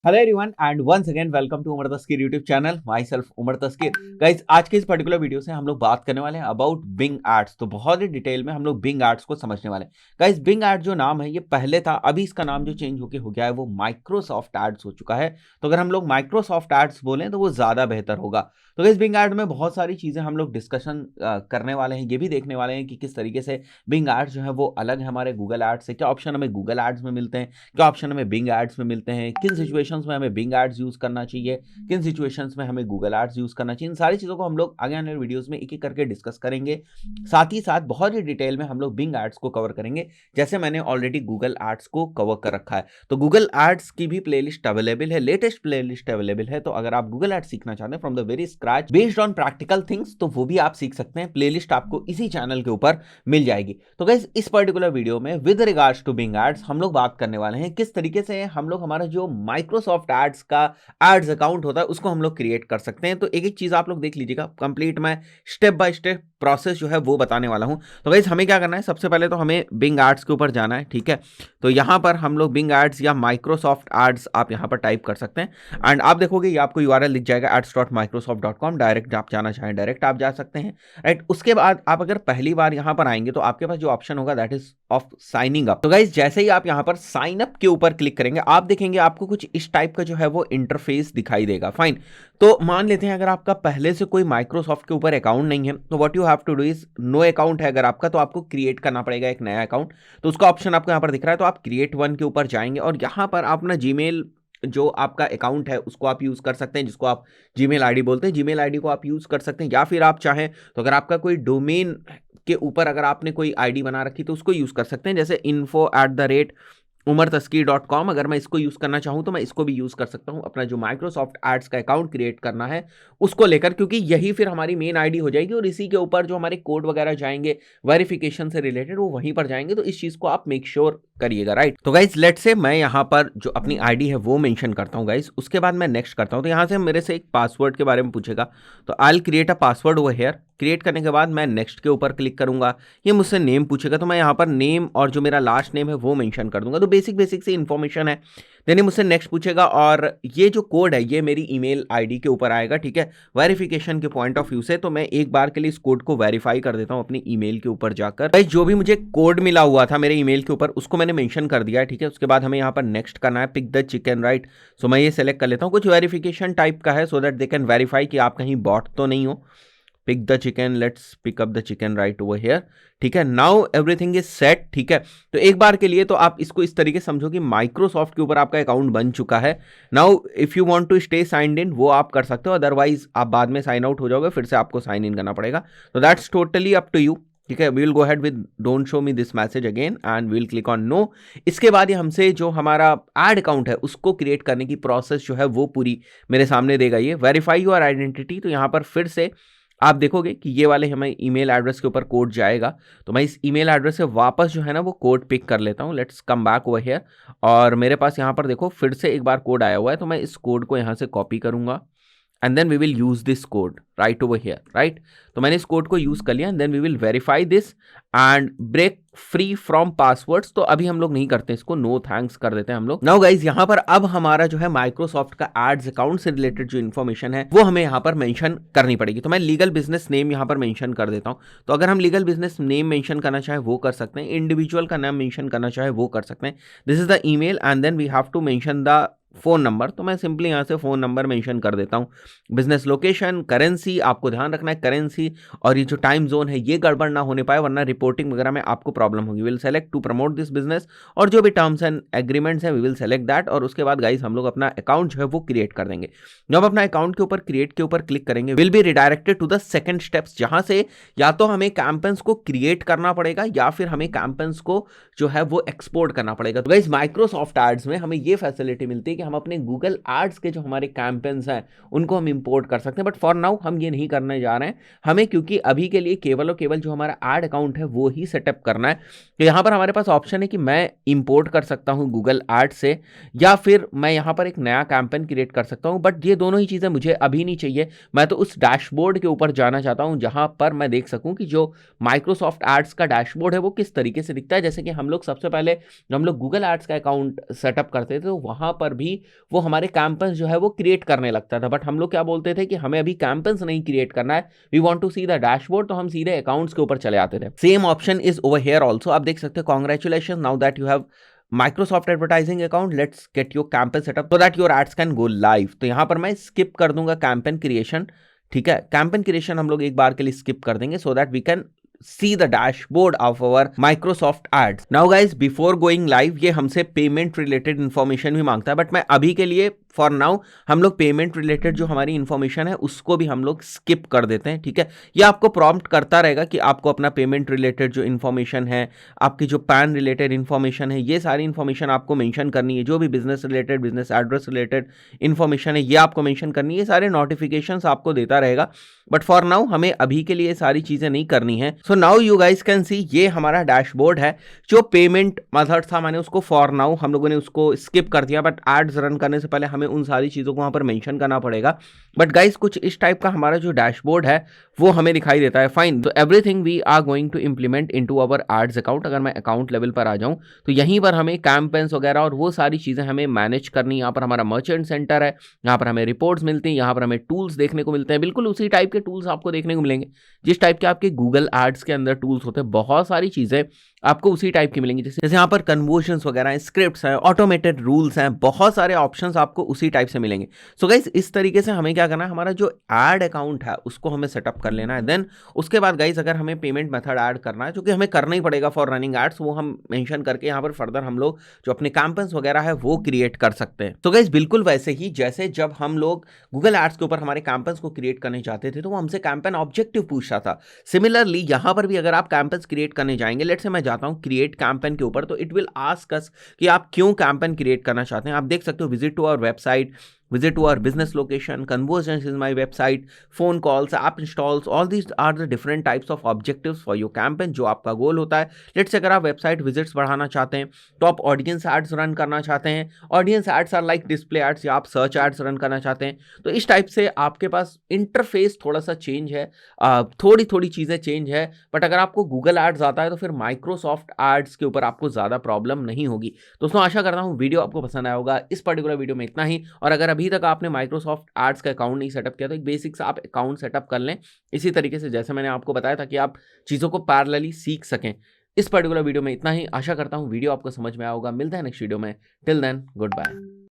Hello everyone and once again welcome to Umar Taskeer YouTube channel myself Umar Taskeer. Guys आज के इस particular video से हम लोग बात करने वाले हैं अबाउट बिंग एड्स। तो बहुत ही डिटेल में हम लोग बिंग एड्स को समझने वाले हैं। गाइज बिंग एड जो नाम है ये पहले था, अभी इसका नाम जो चेंज होके हो गया है वो माइक्रोसॉफ्ट एड्स हो चुका है। तो अगर हम लोग माइक्रोसॉफ्ट एड्स बोलें तो वो ज्यादा बेहतर होगा। तो गाइज बिंग एड में बहुत सारी चीजें हम लोग डिस्कशन करने वाले हैं, ये भी देखने वाले हैं कि किस तरीके से बिंग एड्स जो है वो अलग है हमारे गूगल एड्स से। क्या ऑप्शन हमें गूगल एड्स में मिलते हैं, क्या ऑप्शन हमें बिंग एड्स में मिलते हैं, किन सिचुएशंस में हमें बिंग एड्स यूज करना चाहिए, किन सिचुएशंस में हमें गूगल एड्स यूज करना चाहिए। इन सारी चीजों को हम लोग आगे आने वाले वीडियोस में एक एक करके डिस्कस करेंगे। साथ ही साथ बहुत ही डिटेल में हम लोग बिंग एड्स को कवर करेंगे, जैसे मैंने ऑलरेडी गूगल एड्स को कवर कर रखा है। तो गूगल एड्स की भी प्लेलिस्ट अवेलेबल है, लेटेस्ट प्लेलिस्ट अवेलेबल है। तो अगर आप गूगल एड्स सीखना चाहते हैं from the very scratch based on practical things, तो वो भी आप सीख सकते हैं। प्लेलिस्ट आपको इसी चैनल के ऊपर मिल जाएगी। तो गाइस इस पर्टिकुलर वीडियो में with regards to Bing ads हम लोग बात करने वाले हैं किस तरीके से हम लोग हमारा जो माइक्रोसॉफ्ट एड्स का एड्स अकाउंट होता है उसको हम लोग क्रिएट कर सकते हैं। तो एक एक चीज आप लोग देख लीजिएगा, कंप्लीट मैं स्टेप बाय स्टेप प्रोसेस जो है वो बताने वाला हूं। तो गाइस हमें क्या करना है, सबसे पहले तो हमें बिंग एड्स के ऊपर जाना है, ठीक है। तो यहां पर हम लोग बिंग एड्स या माइक्रोसॉफ्ट एड्स आप यहां पर टाइप कर सकते हैं एंड आप देखोगे ये आपको यूआरएल दिख जाएगा ads.microsoft.com। डायरेक्ट आप जाना चाहें डायरेक्ट आप जा सकते हैं, राइट। उसके बाद आप अगर पहली बार यहां पर आएंगे तो आपके पास जो ऑप्शन होगा that is of signing up. तो गाइस जैसे ही आप यहां पर साइन अप के ऊपर क्लिक करेंगे आप देखेंगे आपको कुछ इस टाइप का जो है वो इंटरफेस दिखाई देगा। फाइन, तो मान लेते हैं अगर आपका पहले से कोई माइक्रोसॉफ्ट के ऊपर अकाउंट नहीं है तो what you have to do is, no account है अगर आपका तो आपको क्रिएट करना पड़ेगा एक नया अकाउंट। तो उसका ऑप्शन आपको यहां पर दिख रहा है, तो आप क्रिएट वन के ऊपर जाएंगे और यहां पर आप अपना जीमेल जो आपका अकाउंट है उसको आप यूज कर सकते हैं, जिसको आप जीमेल आईडी बोलते हैं, जीमेल आईडी को आप यूज कर सकते हैं। या फिर आप चाहें तो अगर आपका कोई डोमेन के ऊपर अगर आपने कोई आईडी बना रखी तो उसको यूज कर सकते हैं, जैसे info@umartasky.com। अगर मैं इसको यूज करना चाहूं तो मैं इसको भी यूज कर सकता हूं, अपना जो माइक्रोसॉफ्ट एड्स का अकाउंट क्रिएट करना है उसको लेकर, क्योंकि यही फिर हमारी मेन आईडी हो जाएगी और इसी के ऊपर जो हमारे कोड वगैरह जाएंगे वेरिफिकेशन से रिलेटेड वो वहीं पर जाएंगे। तो इस चीज को आप मेक श्योर करिएगा, राइट। तो गाइज लेट से मैं यहाँ पर जो अपनी आईडी है वो मेंशन करता हूँ गाइज, उसके बाद मैं नेक्स्ट करता हूँ। तो यहाँ से मेरे से एक पासवर्ड के बारे में पूछेगा, तो I will create a password over here. Create करने के बाद मैं नेक्स्ट के ऊपर क्लिक करूंगा। ये मुझसे नेम पूछेगा तो मैं यहाँ पर नेम और जो मेरा लास्ट नेम है वो मेंशन कर दूंगा। तो बेसिक बेसिक सी इन्फॉर्मेशन है। देन मुझसे नेक्स्ट पूछेगा और ये जो कोड है ये मेरी ईमेल आईडी के ऊपर आएगा, ठीक है, वेरिफिकेशन के पॉइंट ऑफ व्यू से। तो मैं एक बार के लिए इस कोड को वेरीफाई कर देता हूँ अपनी ईमेल के ऊपर जाकर। भाई जो भी मुझे कोड मिला हुआ था मेरे ईमेल के ऊपर उसको मैंने मेंशन कर दिया है, ठीक है। उसके बाद हमें यहाँ पर नेक्स्ट करना है पिक द चिकन, राइट। सो मैं ये सेलेक्ट कर लेता हूँ, कुछ वेरिफिकेशन टाइप का है so that they can verify कि आप कहीं बॉट तो नहीं हो। Pick the chicken, let's pick up the chicken right over here, ठीक है। नाउ एवरीथिंग इज सेट, ठीक है। तो एक बार के लिए तो आप इसको इस तरीके से समझो कि माइक्रोसॉफ्ट के ऊपर आपका अकाउंट बन चुका है। Now if you want to stay signed in वो आप कर सकते हो, अदरवाइज आप बाद में साइन आउट हो जाओगे, फिर से आपको साइन इन करना पड़ेगा। तो that's totally up to you, ठीक है। We will go ahead with don't show me this message again and we will click on no. इसके बाद ये हमसे जो हमारा एड अकाउंट है उसको क्रिएट करने की प्रोसेस जो है वो पूरी मेरे सामने देगा। ये वेरीफाई योर आइडेंटिटी, तो यहाँ पर फिर से आप देखोगे कि ये वाले हमें ईमेल एड्रेस के ऊपर कोड जाएगा। तो मैं इस ईमेल एड्रेस से वापस जो है ना वो कोड पिक कर लेता हूँ। Let's come back over here और मेरे पास यहाँ पर देखो फिर से एक बार कोड आया हुआ है, तो मैं इस कोड को यहाँ से कॉपी करूँगा and then we will use this code right over here, right. तो मैंने इस कोड को यूज कर लिया and then we will verify this and break free from passwords. तो अभी हम लोग नहीं करते इसको, नो थैंक्स कर देते हैं हम लोग। नाउ गाइज यहाँ पर अब हमारा जो है माइक्रोसॉफ्ट का एड्स अकाउंट से रिलेटेड जो इन्फॉर्मेशन है वो हमें यहाँ पर मेंशन करनी पड़ेगी। तो मैं लीगल बिजनेस नेम यहाँ पर मेंशन कर देता हूँ। तो अगर हम लीगल बिजनेस नेम मेंशन करना चाहे वो कर सकते हैं, इंडिविजुअल का नाम मेंशन करना चाहे वो कर सकते हैं। This is the email and then we have to mention the phone number. तो मैं सिंपली यहाँ से फोन नंबर मेंशन कर देता हूँ। बिजनेस लोकेशन, करेंसी, आपको ध्यान रखना है करेंसी और ये जो टाइम जोन है ये गड़बड़ ना होने पाए वरना रिपोर्टिंग वगैरह में आपको प्रॉब्लम होगी। Will select to promote this business और जो भी टर्म्स एंड एग्रीमेंट्स है वी विल सेलेक्ट दैट। और उसके बाद गाइस हम लोग अपना अकाउंट जो है वो क्रिएट कर देंगे। जब अपना अकाउंट के ऊपर क्रिएट के ऊपर क्लिक करेंगे will be redirected to the second steps, जहां से या तो हमें कैंपेन्स को क्रिएट करना पड़ेगा या फिर हमें कैंपेन्स को जो है वो एक्सपोर्ट करना पड़ेगा। तो गाइस माइक्रोसॉफ्ट एड्स में हमें ये फैसिलिटी मिलती है कि हम अपने गूगल एड्स के जो हमारे कैंपेन्स हैं उनको हम इंपोर्ट कर सकते हैं, बट फॉर नाउ हम ये नहीं करने जा रहे हैं हमें, क्योंकि अभी के लिए केवल और केवल जो हमारा एड अकाउंट है वो ही सेटअप करना है। तो यहाँ पर हमारे पास ऑप्शन है कि मैं इंपोर्ट कर सकता हूँ गूगल एड्स से या फिर मैं यहाँ पर एक नया कैंपेन क्रिएट कर सकता हूँ, बट ये दोनों ही चीज़ें मुझे अभी नहीं चाहिए। मैं तो उस डैशबोर्ड के ऊपर जाना चाहता हूँ जहाँ पर मैं देख सकूँ कि जो माइक्रोसॉफ्ट एड्स का डैशबोर्ड है वो किस तरीके से दिखता है। जैसे कि हम लोग सबसे पहले हम लोग गूगल एड्स का अकाउंट सेटअप करते थे तो वहाँ पर भी भी वो हमारे कैंपेन्स जो है वो क्रिएट करने लगता था, बट हम लोग क्या बोलते थे कि हमें अभी कैंपेन्स नहीं क्रिएट करना है, we want to see the dashboard, तो हम सीधे अकाउंट्स के ऊपर चले आते थे। Same option is over here also, आप देख सकते हो, congratulation, now that you have Microsoft Advertising account, let's get your campaign set up so that your ads can go live। तो यहां पर मैं स्किप कर दूंगा कैंपेन क्रिएशन, ठीक है, कैंपेन क्रिएशन हम लोग एक बार के लिए स्किप कर देंगे so that we can see the dashboard of our Microsoft ads। Now guys, before going live, ये हमसे पेमेंट रिलेटेड इंफॉर्मेशन भी मांगता है, बट मैं अभी के लिए फॉर नाउ हम लोग पेमेंट रिलेटेड जो हमारी इंफॉर्मेशन है उसको भी हम लोग स्किप कर देते हैं, ठीक है। ये आपको प्रॉम्प्ट करता रहेगा कि आपको अपना पेमेंट रिलेटेड जो इंफॉर्मेशन है, आपकी जो पैन रिलेटेड इंफॉर्मेशन है, ये सारी इंफॉर्मेशन आपको मेंशन करनी है। जो भी business related, business address related information है, ये आपको मेंशन करनी है। ये सारे नोटिफिकेशंस आपको देता रहेगा, बट फॉर नाउ हमें अभी के लिए सारी चीजें नहीं करनी है। So now you guys can see, ये हमारा डैशबोर्ड है। जो पेमेंट मेथड था मैंने उसको फॉर नाउ हम लोगों ने उसको स्किप कर दिया, बट एड्स रन करने से पहले हमें उन सारी चीजों को वहां पर मेंशन करना पड़ेगा। बट गाइस कुछ इस टाइप का हमारा जो डैशबोर्ड है वो हमें दिखाई देता है। फाइन, तो everything we are going to implement into our ads account. अगर मैं अकाउंट लेवल पर आ जाऊं तो यहीं पर हमें कैंपेन्स वगैरह और वो सारी चीजें हमें मैनेज करनी। यहाँ पर हमारा मर्चेंट सेंटर है, यहाँ पर हमें रिपोर्ट्स मिलती हैं, यहाँ पर हमें टूल्स देखने को मिलते हैं। बिल्कुल उसी टाइप के टूल्स आपको देखने को मिलेंगे जिस टाइप के आपके गूगल एड्स के अंदर टूल्स होते हैं। बहुत सारी चीजें आपको उसी टाइप की मिलेंगी, जैसे यहाँ पर कन्वर्जन्स वगैरह हैं, स्क्रिप्ट्स हैं, ऑटोमेटेड रूल्स हैं, बहुत सारे ऑप्शंस आपको उसी टाइप से मिलेंगे। सो गाइस इस तरीके से हमें क्या करना है, हमारा जो एड अकाउंट है उसको हमें सेटअप कर लेना है। देन उसके बाद गाइस अगर हमें पेमेंट मेथड ऐड करना है, जो कि हमें करना ही पड़ेगा फॉर रनिंग एड्स, वो हम मेंशन करके यहाँ पर फर्दर हम लोग जो अपने कैंपेन्स वगैरह है वो क्रिएट कर सकते हैं। तो गाइस बिल्कुल वैसे ही जैसे जब हम लोग गूगल एड्स के ऊपर हमारे कैंपेन्स को क्रिएट करने चाहते थे तो वो हमसे कैंपेन ऑब्जेक्टिव पूछता था। सिमिलरली यहाँ पर भी अगर आप कैंपेन्स क्रिएट करने जाएंगे, लेट्स से मैं जाता हूँ क्रिएट कैंपेन के ऊपर, तो इट विल आस्क अस कि आप क्यों कैंपेन क्रिएट करना चाहते हैं। आप देख सकते हो, visit to our website, visit to our business location, conversions is my website, phone calls, app installs, all these are the different types of objectives for your campaign जो आपका गोल होता है। लेट्स से अगर आप वेबसाइट विजिट्स बढ़ाना चाहते हैं, तो आप ऑडियंस एड्स रन करना चाहते हैं, audience ads are like display ads, या आप सर्च एड्स रन करना चाहते हैं, तो इस टाइप से आपके पास इंटरफेस थोड़ा सा चेंज है, थोड़ी थोड़ी चीज़ें चेंज है। बट अगर आपको गूगल एड्स आता है तो फिर माइक्रोसॉफ्ट एड्स के ऊपर आपको ज़्यादा प्रॉब्लम नहीं होगी। दोस्तों आशा करता हूँ वीडियो आपको पसंद आया होगा। इस पर्टिकुलर वीडियो में इतना ही, और अगर अभी तक आपने माइक्रोसॉफ्ट एड्स का अकाउंट नहीं सेटअप किया तो एक बेसिक सा आप अकाउंट सेटअप कर लें, इसी तरीके से जैसे मैंने आपको बताया था, कि आप चीज़ों को पैरेलली सीख सकें। इस पर्टिकुलर वीडियो में इतना ही, आशा करता हूँ वीडियो आपको समझ में आया होगा। मिलता है नेक्स्ट वीडियो में, टिल देन गुड बाय।